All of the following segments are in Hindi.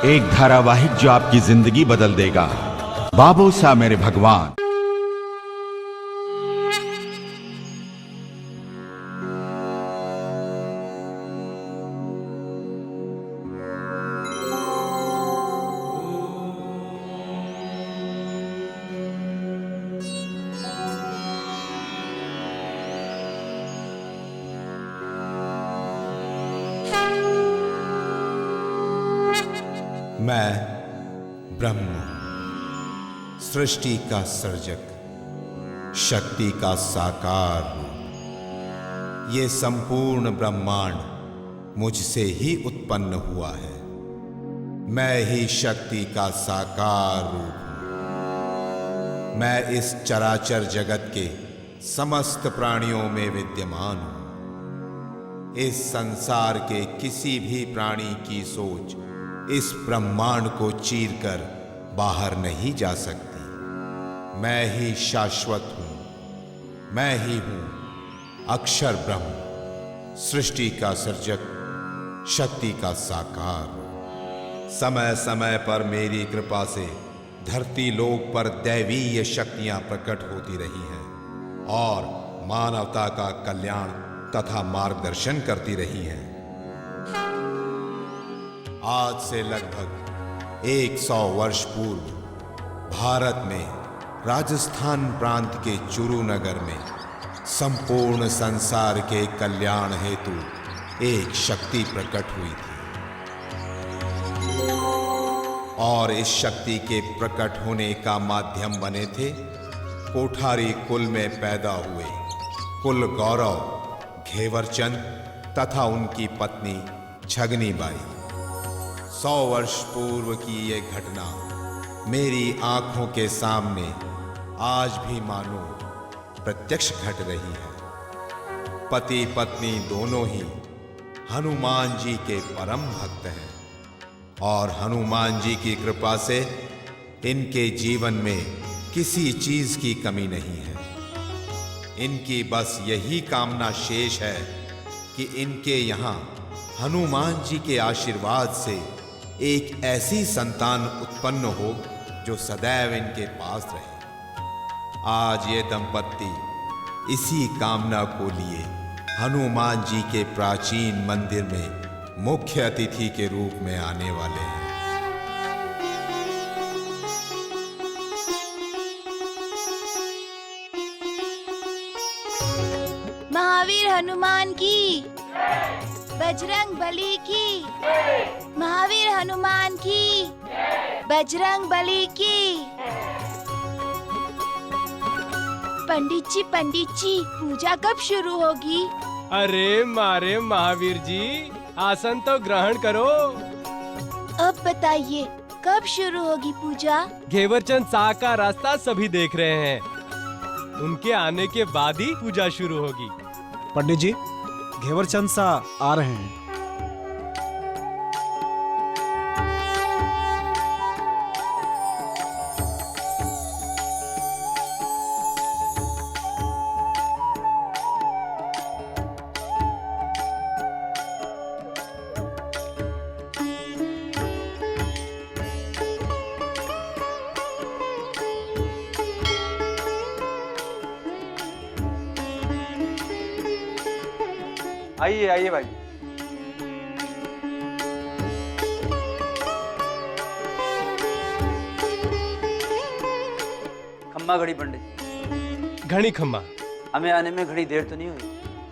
एक धारावाहिक जो आपकी जिंदगी बदल देगा। बाबूसा मेरे भगवान। मैं ब्रह्म, सृष्टि का सर्जक, शक्ति का साकार हूं। ये संपूर्ण ब्रह्मांड मुझसे ही उत्पन्न हुआ है। मैं ही शक्ति का साकार रूप हूं। मैं इस चराचर जगत के समस्त प्राणियों में विद्यमान हूं। इस संसार के किसी भी प्राणी की सोच इस ब्रह्मांड को चीरकर बाहर नहीं जा सकती। मैं ही शाश्वत हूं। मैं ही हूं अक्षर ब्रह्म, सृष्टि का सर्जक, शक्ति का साकार। समय समय पर मेरी कृपा से धरती लोक पर दैवीय शक्तियां प्रकट होती रही हैं और मानवता का कल्याण तथा मार्गदर्शन करती रही हैं। आज से लगभग 100 वर्ष पूर्व भारत में राजस्थान प्रांत के चुरू नगर में संपूर्ण संसार के कल्याण हेतु एक शक्ति प्रकट हुई थी और इस शक्ति के प्रकट होने का माध्यम बने थे कोठारी कुल में पैदा हुए कुल गौरव घेवरचंद तथा उनकी पत्नी छगनीबाई। 100 वर्ष पूर्व की ये घटना मेरी आंखों के सामने आज भी मानो प्रत्यक्ष घट रही है। पति पत्नी दोनों ही हनुमान जी के परम भक्त हैं और हनुमान जी की कृपा से इनके जीवन में किसी चीज की कमी नहीं है। इनकी बस यही कामना शेष है कि इनके यहाँ हनुमान जी के आशीर्वाद से एक ऐसी संतान उत्पन्न हो जो सदैव इनके पास रहे। आज ये दंपत्ति इसी कामना को लिए हनुमान जी के प्राचीन मंदिर में मुख्य अतिथि के रूप में आने वाले हैं। महावीर हनुमान की, बजरंग बली की, महावीर हनुमान की, बजरंग बली की। पंडित जी पूजा कब शुरू होगी? अरे मारे महावीर जी, आसन तो ग्रहण करो। अब बताइए कब शुरू होगी पूजा? घेवरचंद शाह का रास्ता सभी देख रहे हैं। उनके आने के बाद ही पूजा शुरू होगी। पंडित जी, घेवरचंद शाह आ रहे हैं। आइए आइए भाई। खम्मा घड़ी पंडित। घड़ी खम्मा। हमें आने में घड़ी देर तो नहीं हुई?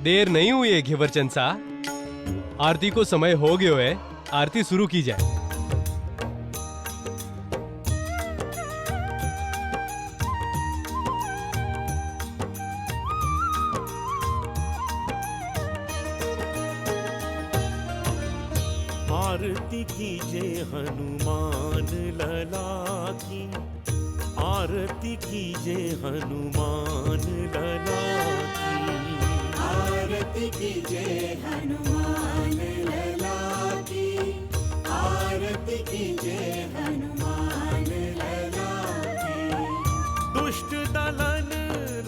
देर नहीं हुई है घेवरचंद शाह। आरती को समय हो गयो है, आरती शुरू की जाए। आरती कीजिए हनुमान लला की, आरती कीजिए हनुमान लला की, आरती कीजिए हनुमान लला की, आरती कीजिए हनुमान लला की। दुष्ट दलन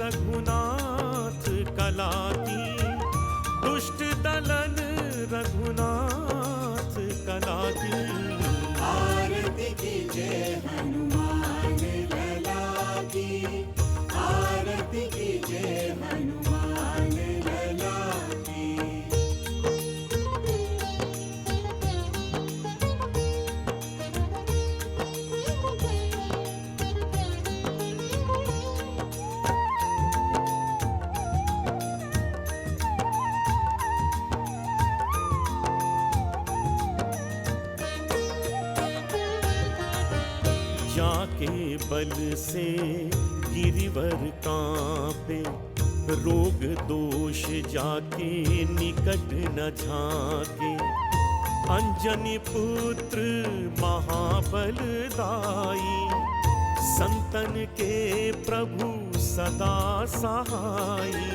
रघुनाथ कला की, दुष्ट दलन रघुनाथ कला की। कीजिए हनुमान लला की, आरती कीजिए हनुमान लला की। जाके बल से गिरिवर कांपे, रोग दोष जाके निकट न झाके। अंजनी पुत्र महाबलदाई, संतन के प्रभु सदा सहाई।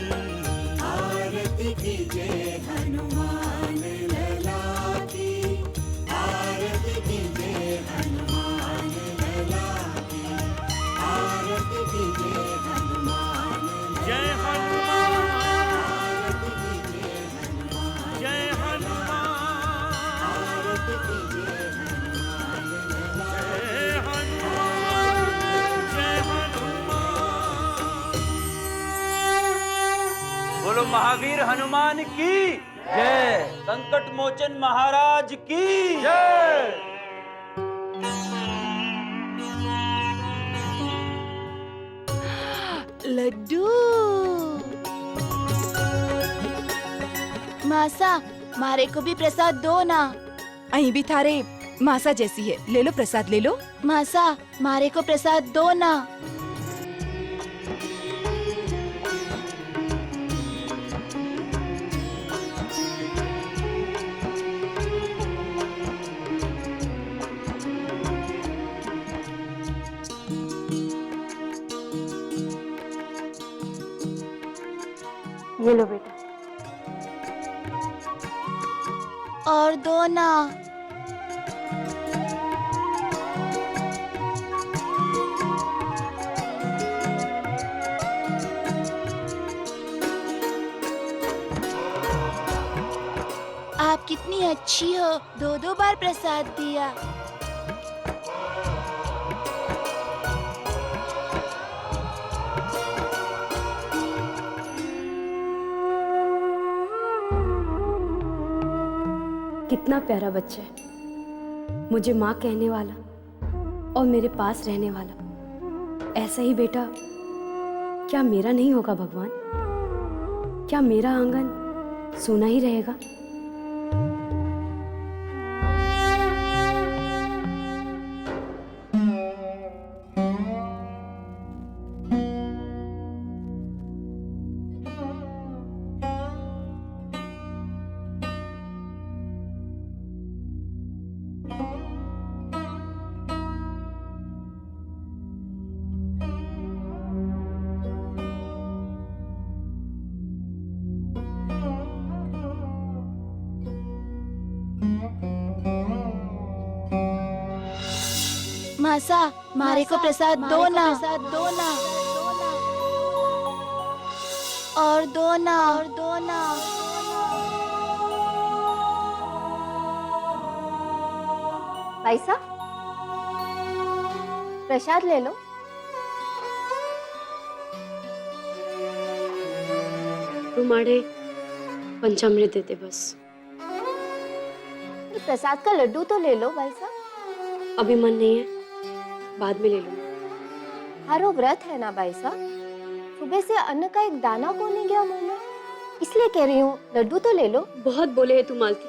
आरती कीजिए हनुमान लला की, आरती कीजिए हनुमान लला की, आरती कीजिए हनुमान जय हनुमान, आरती कीजिए हनुमान, जय हनुमान, आरती कीजिए हनुमान लला जय हनुमान, जय हनुमान। बोलो महावीर हनुमान की जय, संकट मोचन महाराज की जय। लड्डू। मासा, मारे को भी प्रसाद दो ना। अहीं भी थारे मासा जैसी है, ले लो प्रसाद ले लो। मासा, मारे को प्रसाद दो ना। ये लो बेटा। और दो ना। आप कितनी अच्छी हो, दो दो बार प्रसाद दिया। कितना प्यारा बच्चा है, मुझे माँ कहने वाला और मेरे पास रहने वाला। ऐसा ही बेटा क्या मेरा नहीं होगा भगवान? क्या मेरा आंगन सोना ही रहेगा? मासा, मारे को प्रसाद दो ना। और दो ना। और दो ना। भाई साहब, प्रसाद ले लो। तुम्हारे पंचामृत देते बस। प्रसाद का लड्डू तो ले लो भाई साहब। अभी मन नहीं है, बाद में ले लो। हारो व्रत है ना भाई साहब, सुबह से अन्न का एक दाना को नहीं गया मुंह में, इसलिए कह रही हूँ लड्डू तो ले लो। बहुत बोले है तुम मालती।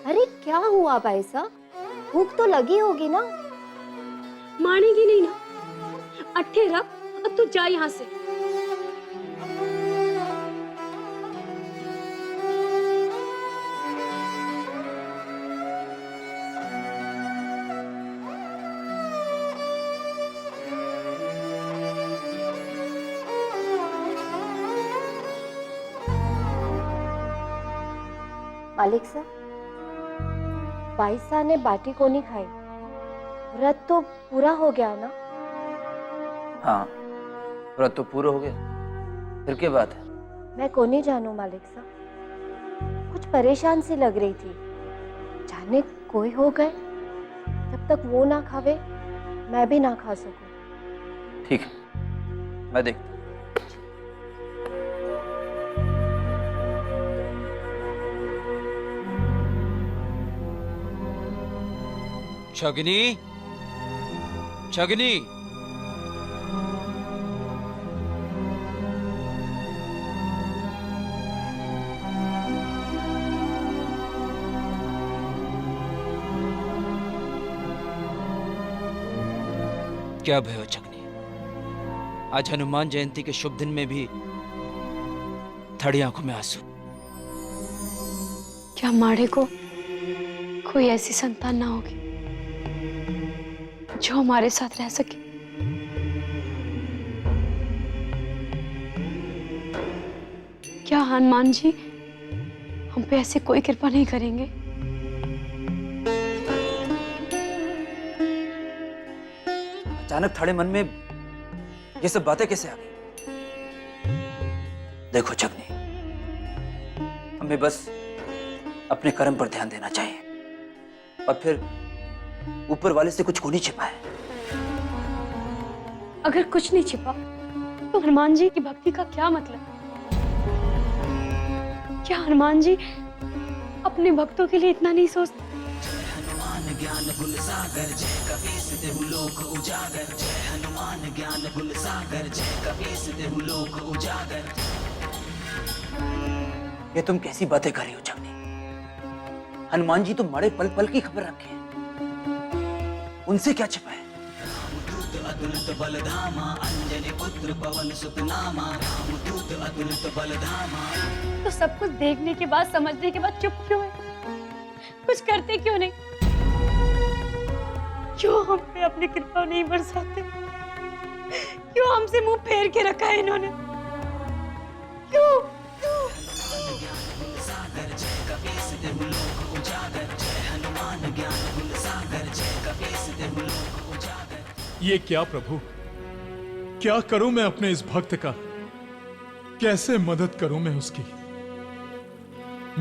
अरे क्या हुआ भाई साहब, भूख तो लगी होगी ना। मानेगी नहीं ना, अट्ठे रख, अब तू जा यहाँ से। मालिक साहब, भाई साहब ने बाटी को नहीं खाई, व्रत तो पूरा हो गया ना। हाँ, व्रत तो पूरा हो गया, फिर क्या बात है? मैं को नहीं जानू मालिक साहब, कुछ परेशान सी लग रही थी, जाने कोई हो गए। जब तक वो ना खावे मैं भी ना खा सकूं। ठीक है, मैं देखता हूं। छगनी, छगनी, क्या भयो छगनी? आज हनुमान जयंती के शुभ दिन में भी थड़ी आंखों में आंसू। क्या माड़े को कोई ऐसी संतान ना होगी जो हमारे साथ रह सके? क्या हनुमान जी हम पे ऐसी कोई कृपा नहीं करेंगे? अचानक थड़े मन में ये सब बातें कैसे आ गई? देखो छगनी, हमें बस अपने कर्म पर ध्यान देना चाहिए और फिर ऊपर वाले से कुछ को नहीं छिपा है। अगर कुछ नहीं छिपा तो हनुमान जी की भक्ति का क्या मतलब? क्या हनुमान जी अपने भक्तों के लिए इतना नहीं सोचते? हनुमान ज्ञान गुण सागर जय कपीस देहु लोक उजागर, जय हनुमान ज्ञान गुण सागर जय कपीस देहु लोक उजागर। ये तुम कैसी बातें कर रही हो छगनी? हनुमान जी तो बड़े पल पल की खबर रखे हैं, उनसे क्या छिपा है? रामदूत अतुलित बलधामा अंजनी पुत्र पवन सुत नामा, रामदूत अतुलित बलधामा। तो सब कुछ देखने के बाद, समझने के बाद चुप क्यों है? कुछ करते क्यों नहीं? क्यों हम पे अपनी कृपा नहीं बरसाते? क्यों हमसे मुंह फेर के रखा है इन्होंने? क्यों? सागर जय कपीस देहु लोक उजागर, जय हनुमान ज्ञान गुण सागर जय कपीस देहु लोक उजागर। ये क्या प्रभु, क्या करूं मैं अपने इस भक्त का? कैसे मदद करूं मैं उसकी?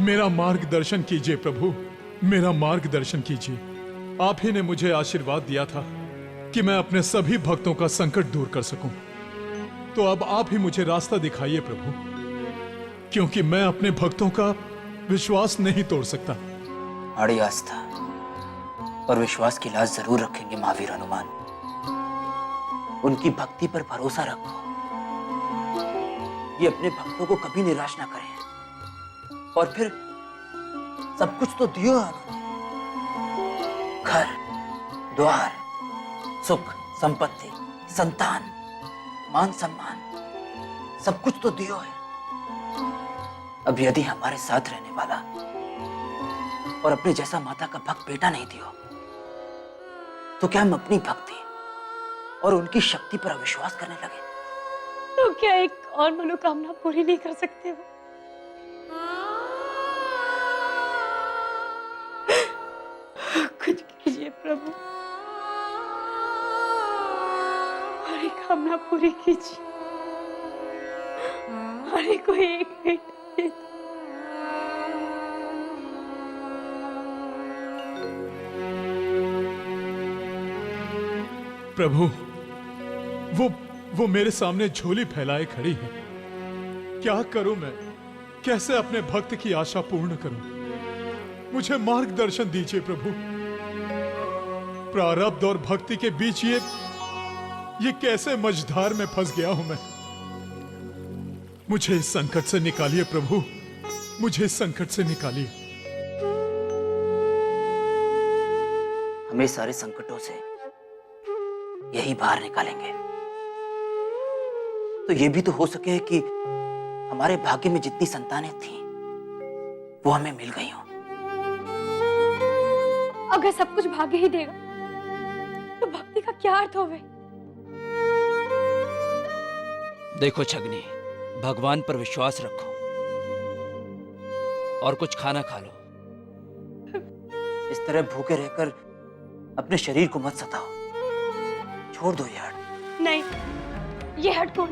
मेरा मार्गदर्शन कीजिए प्रभु, मेरा मार्गदर्शन कीजिए। आप ही ने मुझे आशीर्वाद दिया था कि मैं अपने सभी भक्तों का संकट दूर कर सकूं। तो अब आप ही मुझे रास्ता दिखाइए प्रभु, क्योंकि मैं अपने भक्तों का विश्वास नहीं तोड़ सकता। बड़ी आस्था और विश्वास की लाज जरूर रखेंगे महावीर हनुमान। उनकी भक्ति पर भरोसा रखो, ये अपने भक्तों को कभी निराश ना करें। और फिर सब कुछ तो दियो है उन्होंने, घर द्वार, सुख संपत्ति, संतान, मान सम्मान, सब कुछ तो दियो है। अब यदि हमारे साथ रहने वाला और अपने जैसा माता का भक्त बेटा नहीं दियो, तो क्या हम अपनी भक्ति और उनकी शक्ति पर अविश्वास करने लगे? तो क्या एक और मनोकामना पूरी नहीं कर सकते हो? कुछ कीजिए प्रभु, हमारी कामना पूरी कीजिए। हमारे को एक बेटा दे दो। प्रभु, वो मेरे सामने झोली फैलाए खड़ी है। क्या करूं मैं? कैसे अपने भक्त की आशा पूर्ण करूं? मुझे मार्गदर्शन दीजिए प्रभु। प्रारब्ध और भक्ति के बीच ये कैसे मझधार में फंस गया हूं मैं। मुझे इस संकट से निकालिए प्रभु, मुझे इस संकट से निकालिए। हमें सारे संकटों से यही बाहर निकालेंगे। तो ये भी तो हो सके कि हमारे भाग्य में जितनी संतानें थीं, वो हमें मिल गई हों। अगर सब कुछ भाग्य ही देगा तो भक्ति का क्या अर्थ होवे? देखो छगनी, भगवान पर विश्वास रखो और कुछ खाना खा लो। इस तरह भूखे रहकर अपने शरीर को मत सताओ। छोड़ दो ये हट। नहीं, ये हट कौन?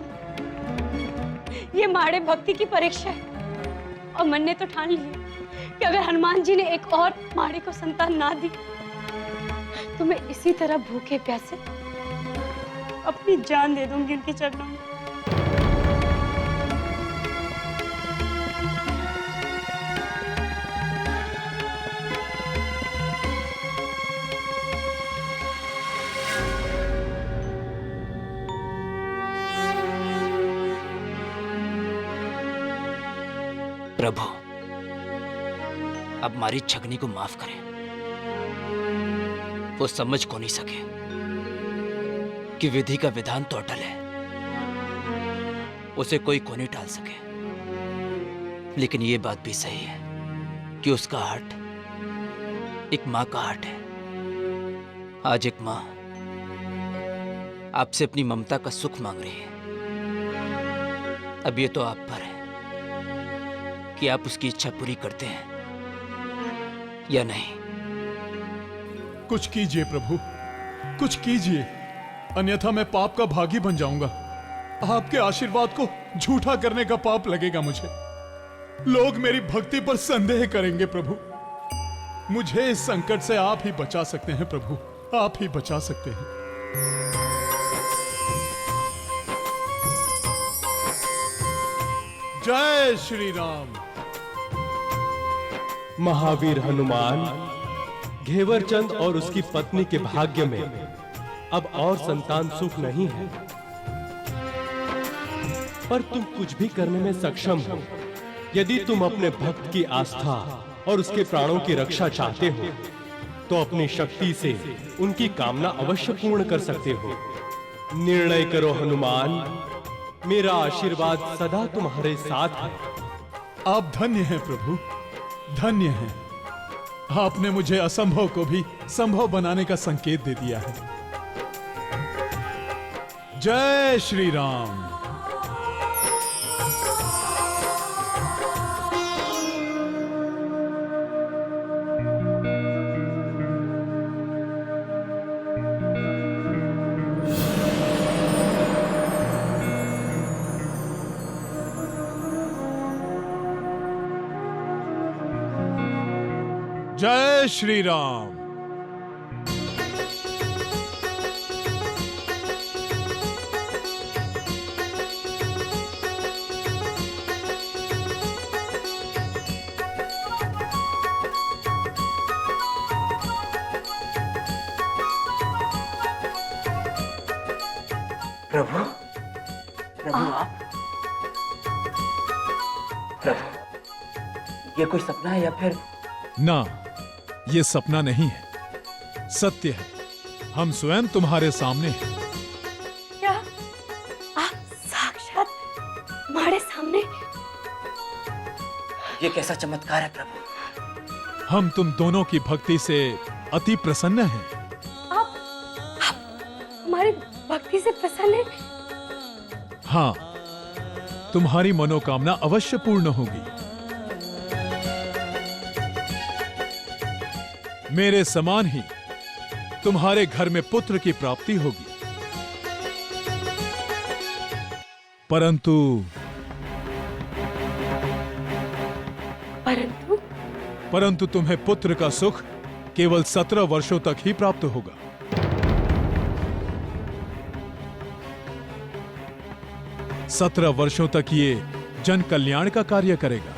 ये माड़े भक्ति की परीक्षा है। और मन ने तो ठान लिया कि अगर हनुमान जी ने एक और माड़े को संतान ना दी तो मैं इसी तरह भूखे प्यासे अपनी जान दे दूंगी उनके चरणों में। प्रभु, अब हमारी छगनी को माफ करें। वो समझ को नहीं सके कि विधि का विधान तो अटल है, उसे कोई को नहीं टाल सके। लेकिन ये बात भी सही है कि उसका हार्ट एक माँ का हार्ट है। आज एक माँ आपसे अपनी ममता का सुख मांग रही है। अब ये तो आप पर है कि आप उसकी इच्छा पूरी करते हैं या नहीं। कुछ कीजिए प्रभु, कुछ कीजिए, अन्यथा मैं पाप का भागी बन जाऊंगा। आपके आशीर्वाद को झूठा करने का पाप लगेगा मुझे। लोग मेरी भक्ति पर संदेह करेंगे प्रभु। मुझे इस संकट से आप ही बचा सकते हैं प्रभु, आप ही बचा सकते हैं। जय श्री राम। महावीर हनुमान, घेवरचंद और उसकी पत्नी के भाग्य में अब और संतान सुख नहीं है, पर तुम कुछ भी करने में सक्षम हो। यदि तुम अपने भक्त की आस्था और उसके प्राणों की रक्षा चाहते हो तो अपनी शक्ति से उनकी कामना अवश्य पूर्ण कर सकते हो। निर्णय करो हनुमान, मेरा आशीर्वाद सदा तुम्हारे साथ है। आप धन्य हैं प्रभु, धन्य हैं। आपने मुझे असंभव को भी संभव बनाने का संकेत दे दिया है। जय श्री राम। जय श्री राम। प्रभु, प्रभु आप? प्रभु, ये कोई सपना है या फिर? ना, ये सपना नहीं है, सत्य है। हम स्वयं तुम्हारे सामने हैं। क्या आप साक्षात हमारे सामने? ये कैसा चमत्कार है प्रभु? हम तुम दोनों की भक्ति से अति प्रसन्न हैं। आप हमारी भक्ति से प्रसन्न हैं? हाँ, तुम्हारी मनोकामना अवश्य पूर्ण होगी। मेरे समान ही तुम्हारे घर में पुत्र की प्राप्ति होगी। परंतु परंतु परंतु तुम्हें पुत्र का सुख केवल 17 वर्षों तक ही प्राप्त होगा। सत्रह वर्षों तक ये जन कल्याण का कार्य करेगा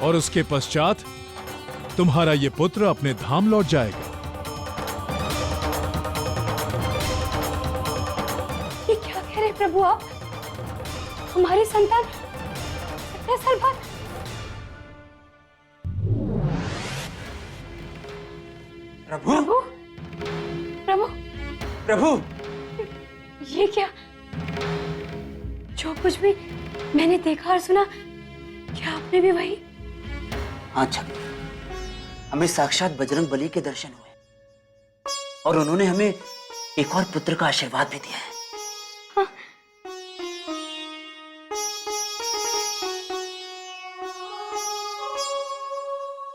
और उसके पश्चात तुम्हारा ये पुत्र अपने धाम लौट जाएगा। ये क्या कह रहे प्रभु आप? हमारी संतान 17 साल बाद? प्रभु, प्रभु, प्रभु, प्रभु, ये क्या? जो कुछ भी मैंने देखा और सुना, क्या आपने भी वही? हाँ छगनी, हमें साक्षात बजरंग बली के दर्शन हुए और उन्होंने हमें एक और पुत्र का आशीर्वाद भी दिया है। हाँ।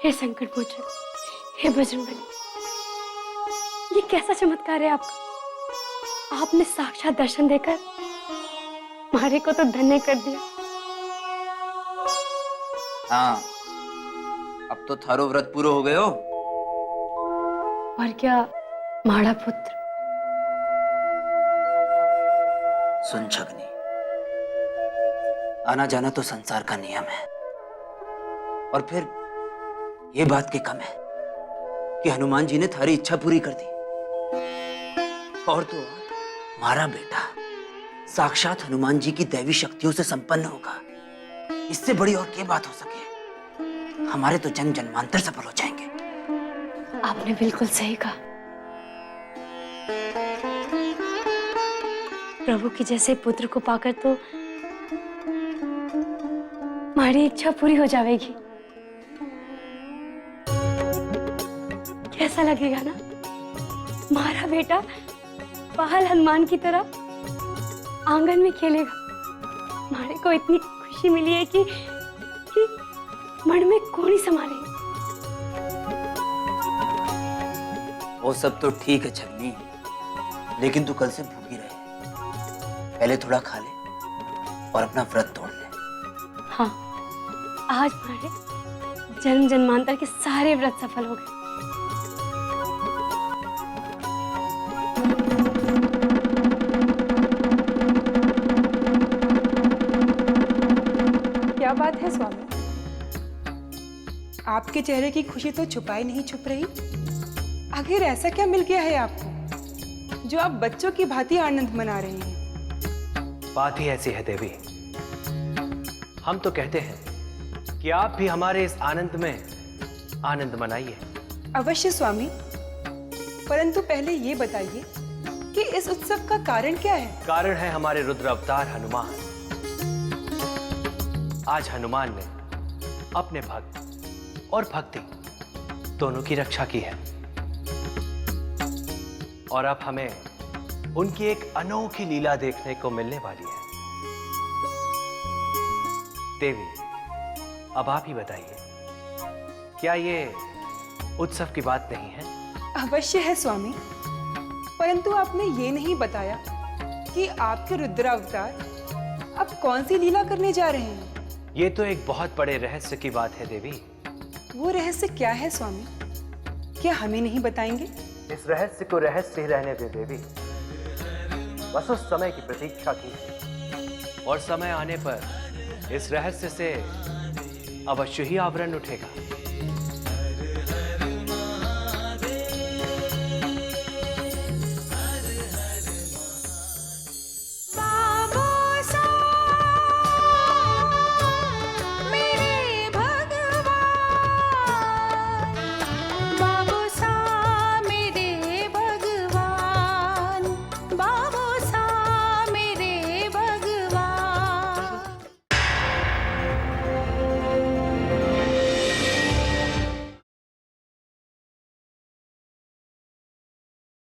हे संकट मोचन, हे बजरंग बली, ये कैसा चमत्कार है आपका? आपने साक्षात दर्शन देकर हमारे को तो धन्य कर दिया। हाँ, अब तो थारो व्रत पूरा हो गए हो। और क्या माड़ा पुत्र सुन छगनी, आना जाना तो संसार का नियम है, और फिर ये बात की कम है कि हनुमान जी ने थारी इच्छा पूरी कर दी। और तो और हमारा बेटा साक्षात हनुमान जी की दैवी शक्तियों से संपन्न होगा। इससे बड़ी और क्या बात हो सके। हमारे तो जन्म जन्मांतर सफल हो जाएंगे। आपने बिल्कुल सही कहा। प्रभु के जैसे पुत्र को पाकर तो हमारी इच्छा पूरी हो जाएगी। कैसा लगेगा ना, हमारा बेटा बाल हनुमान की तरह आंगन में खेलेगा। हमारे को इतनी खुशी मिली है कि मन में कौन ही संभालेगा। वो सब तो ठीक है छगनी, लेकिन तू कल से भूखी रहे। पहले थोड़ा खा ले और अपना व्रत तोड़ ले। हाँ, आज हमारे जन्म जन्मांतर के सारे व्रत सफल हो गए। क्या बात है स्वामी, आपके चेहरे की खुशी तो छुपाई नहीं छुप रही। आखिर ऐसा क्या मिल गया है आपको जो आप बच्चों की भांति आनंद मना रहे हैं? बात ही ऐसी है देवी, हम तो कहते हैं कि आप भी हमारे इस आनंद में आनंद मनाइए। अवश्य स्वामी, परंतु पहले ये बताइए कि इस उत्सव का कारण क्या है? कारण है हमारे रुद्र अवतार हनुमान। आज हनुमान ने अपने भक्त और भक्ति दोनों की रक्षा की है, और अब हमें उनकी एक अनोखी लीला देखने को मिलने वाली है। देवी, अब आप ही बताइए, क्या ये उत्सव की बात नहीं है? अवश्य है स्वामी, परंतु आपने ये नहीं बताया कि आपके रुद्र अवतार अब कौन सी लीला करने जा रहे हैं। ये तो एक बहुत बड़े रहस्य की बात है देवी। वो रहस्य क्या है स्वामी? क्या हमें नहीं बताएंगे? इस रहस्य को रहस्य ही रहने दे देवी। बस उस समय की प्रतीक्षा की, और समय आने पर इस रहस्य से अवश्य ही आवरण उठेगा।